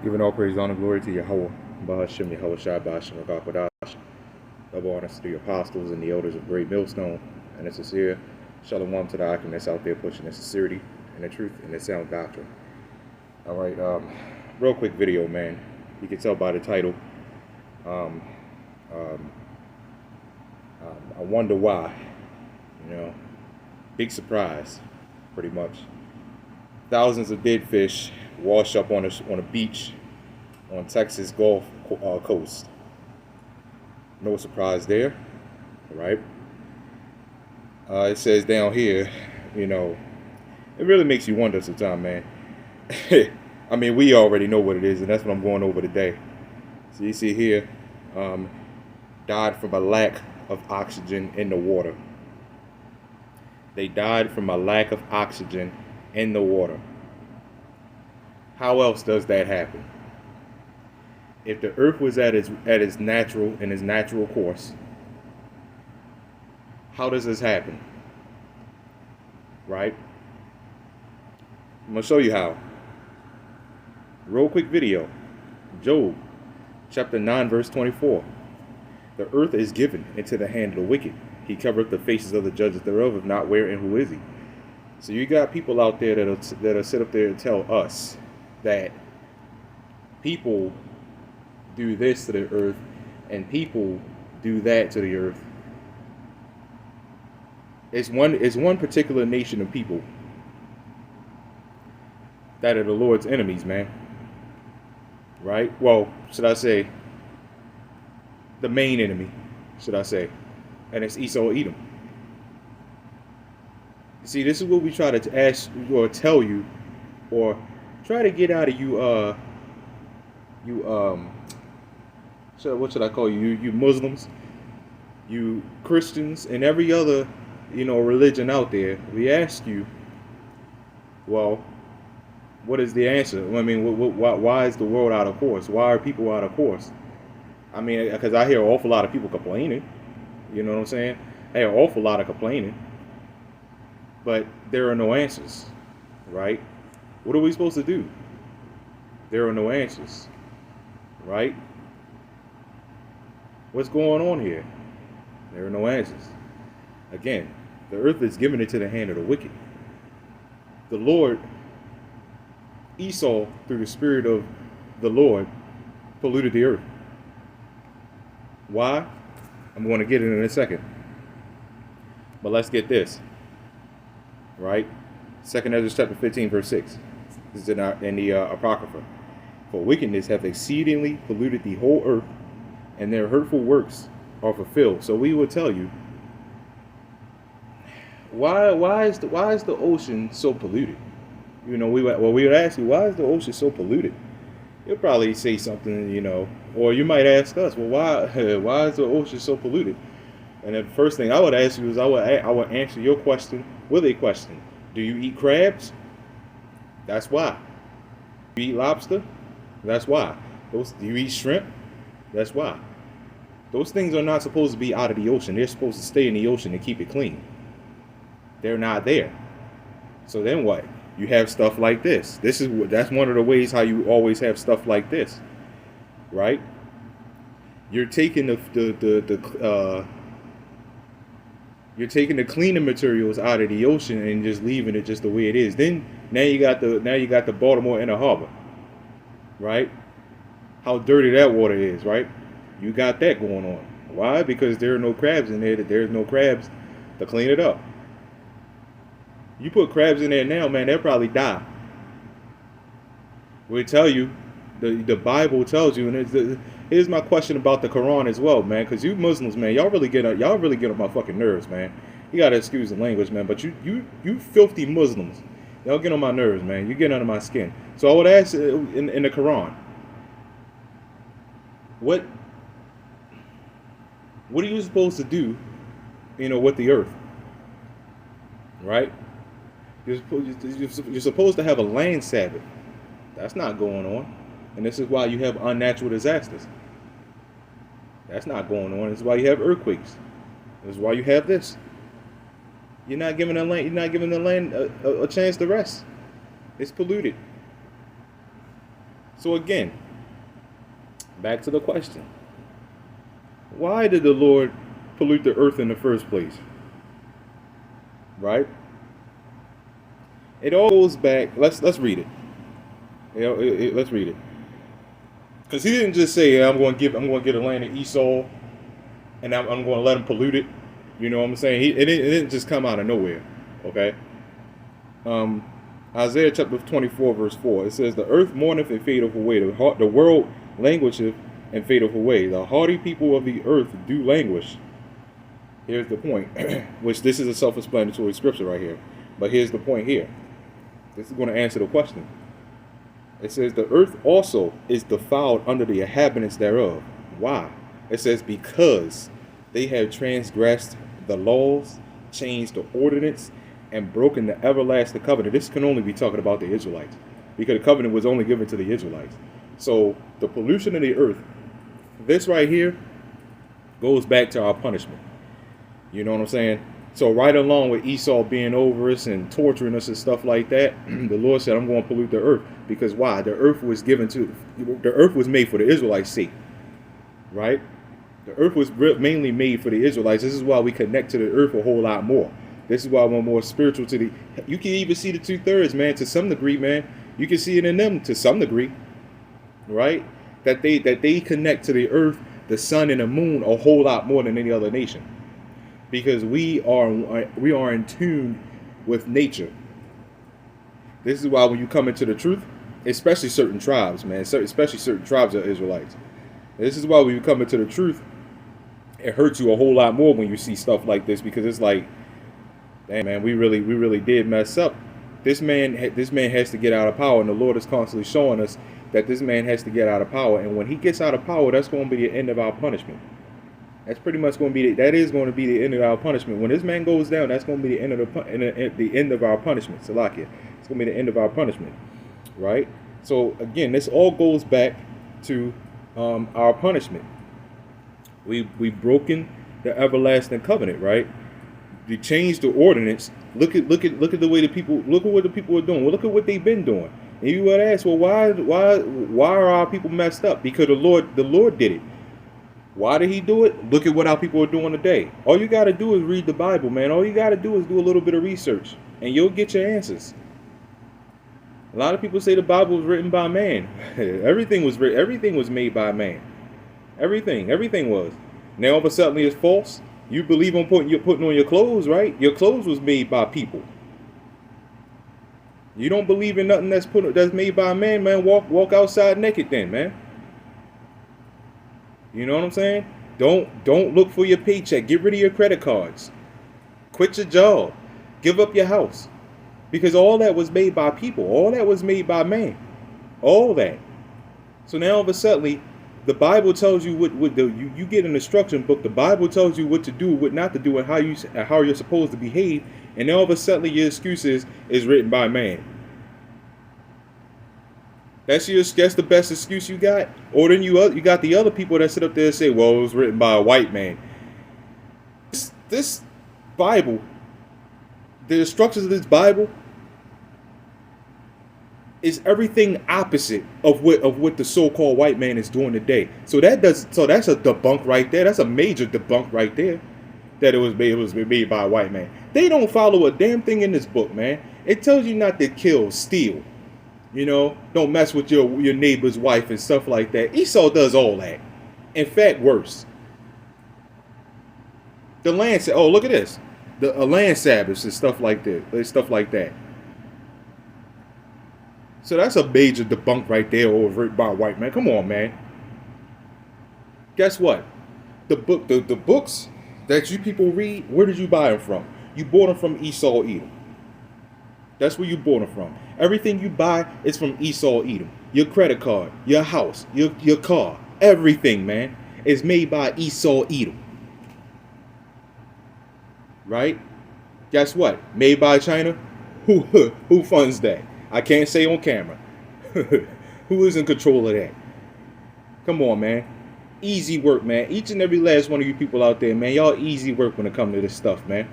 Giving all praise, honor, glory to YAHAWAH, BAHASHAM, BAHASHAM, double honors to the apostles and the elders of Great Millstone, and a sincere shalom to the Akim that's out there pushing the sincerity and the truth and the sound doctrine. All right, real quick video, man. You can tell by the title. Um, um, I wonder why. Big surprise, pretty much. Thousands of dead fish wash up on a beach on Texas Gulf Coast. No surprise there, right? It says down here, it really makes you wonder sometimes, man. I mean, we already know what it is, and that's what I'm going over today. So you see here, died from a lack of oxygen in the water. They died from a lack of oxygen in the water. How else does that happen? If the earth was at its natural course, how does this happen? Right? I'm gonna show you how. Real quick video. Job chapter 9 verse 24. The earth is given into the hand of the wicked. He covereth the faces of the judges thereof, if not where and who is he? So you got people out there that'll sit up there and tell us that people do this to the earth and people do that to the earth. It's one particular nation of people that are the Lord's enemies, man. Right? Well, should I say the main enemy, should I say. And it's Esau Edom. See, this is what we try to ask or tell you, or try to get out of you. So what should I call you? You Muslims, you Christians, and every other, religion out there. We ask you, well, what is the answer? I mean, why is the world out of course? Why are people out of course? I mean, because I hear an awful lot of people complaining. You know what I'm saying? I hear an awful lot of complaining. But there are no answers, right? What are we supposed to do? There are no answers, right? What's going on here? There are no answers. Again, the earth is given into the hand of the wicked. The Lord, Esau, through the spirit of the Lord, polluted the earth. Why? I'm going to get it in a second. But let's get this. Right? 2nd Ezra chapter 15, verse 6. This is in the Apocrypha. For wickedness hath exceedingly polluted the whole earth, and their hurtful works are fulfilled. So we will tell you, why is the ocean so polluted? We would ask you, why is the ocean so polluted? You'll probably say something, or you might ask us, well, why is the ocean so polluted? And the first thing I would ask you is I would answer your question with a question. Do you eat crabs? That's why. Do you eat lobster? That's why. Do you eat shrimp? That's why. Those things are not supposed to be out of the ocean. They're supposed to stay in the ocean and keep it clean. They're not there. So then what? You have stuff like this. That's one of the ways how you always have stuff like this, right? You're taking you're taking the cleaning materials out of the ocean and just leaving it just the way it is. Then now you got the Baltimore Inner Harbor, right? How dirty that water is, right? You got that going on. Why? Because there are no crabs in there. There's no crabs to clean it up. You put crabs in there now, man, they'll probably die. We'll tell you, the Bible tells you, and here's my question about the Quran as well, man, because you Muslims, man, y'all really get on my fucking nerves, man. You gotta excuse the language, man, but you filthy Muslims, y'all get on my nerves, man. You get under my skin. So I would ask in the Quran, what are you supposed to do, with the earth, right? You're supposed to have a land Sabbath. That's not going on. And this is why you have unnatural disasters. That's not going on. This is why you have earthquakes. This is why you have this. You're not giving the land a chance to rest. It's polluted. So again, back to the question. Why did the Lord pollute the earth in the first place? Right? It all goes back. Let's read it. Let's read it. Because he didn't just say, I'm going to get the land to Esau, and I'm going to let him pollute it. You know what I'm saying? It didn't just come out of nowhere. Okay. Isaiah chapter 24 verse 4. It says, "The earth mourneth and fadeth away. The world languisheth and fadeth away. The hardy people of the earth do languish." Here's the point, which this is a self-explanatory scripture right here. But here's the point here. This is going to answer the question. It says, "The earth also is defiled under the inhabitants thereof." Why? It says, "Because they have transgressed the laws, changed the ordinance, and broken the everlasting covenant." This can only be talking about the Israelites, because the covenant was only given to the Israelites. So the pollution of the earth, this right here, goes back to our punishment. You know what I'm saying? So right along with Esau being over us and torturing us and stuff like that, the Lord said, "I'm going to pollute the earth." Because why? The earth was made for the Israelites' sake. Right? The earth was mainly made for the Israelites. This is why we connect to the earth a whole lot more. This is why we're more spiritual to the... You can even see the 2/3, man, to some degree, man. You can see it in them to some degree. Right? That they connect to the earth, the sun, and the moon a whole lot more than any other nation. Because we are in tune with nature. This is why when you come into the truth, especially certain tribes, man, especially certain tribes of Israelites, this is why when you come into the truth, it hurts you a whole lot more when you see stuff like this, because it's like, damn, man, we really did mess up. This man has to get out of power, and the Lord is constantly showing us that this man has to get out of power. And when he gets out of power, that's going to be the end of our punishment. That's pretty much going to be going to be the end of our punishment. When this man goes down, that's going to be the end of the end of our punishment. Salakia. It's going to be the end of our punishment, right? So again, this all goes back to our punishment. We've broken the everlasting covenant, right? We changed the ordinance. Look at the way the people look at what the people are doing. Well, look at what they've been doing. And you would ask, well, why are our people messed up? Because the Lord did it. Why did he do it? Look at what our people are doing today. All you got to do is read the Bible, man. All you got to do is do a little bit of research, and you'll get your answers. A lot of people say the Bible was written by man. Everything was made by man. Everything was. Now all of a sudden it's false. You believe on putting on your clothes, right? Your clothes was made by people. You don't believe in nothing that's made by man, man. Walk outside naked then, man. You know what I'm saying? Don't look for your paycheck. Get rid of your credit cards. Quit your job. Give up your house. Because all that was made by people. All that was made by man. All that. So now all of a sudden, the Bible tells you you get an instruction book. The Bible tells you what to do, what not to do, and how you're supposed to behave. And now all of a sudden your excuse is written by man. That's the best excuse you got? Or then you got the other people that sit up there and say, well, it was written by a white man. This Bible, the instructions of this Bible, is everything opposite of what the so-called white man is doing today. So that's a debunk right there. That's a major debunk right there. That it was made by a white man. They don't follow a damn thing in this book, man. It tells you not to kill, steal. You know, don't mess with your neighbor's wife and stuff like that. Esau does all that. In fact, worse. The land, oh, look at this. The land Sabbaths and stuff like that. So that's a major debunk right there over by a white man. Come on, man. Guess what? The books that you people read, where did you buy them from? You bought them from Esau, Edom. That's where you bought them from. Everything you buy is from Esau, Edom. Your credit card, your house, your car, everything, man, is made by Esau, Edom. Right? Guess what? Made by China? Who funds that? I can't say on camera. Who is in control of that? Come on, man. Easy work, man. Each and every last one of you people out there, man, y'all easy work when it comes to this stuff, man.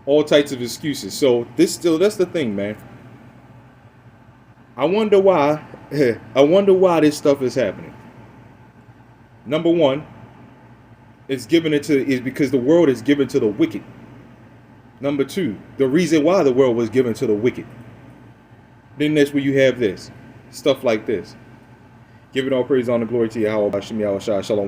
All types of excuses. So that's the thing, man. I wonder why. I wonder why this stuff is happening. Number one, is because the world is given to the wicked. Number two, the reason why the world was given to the wicked. Then that's where you have this stuff like this. Give it all praise, honor, glory to YAHAWASHI, YAHAWASHI, shalom.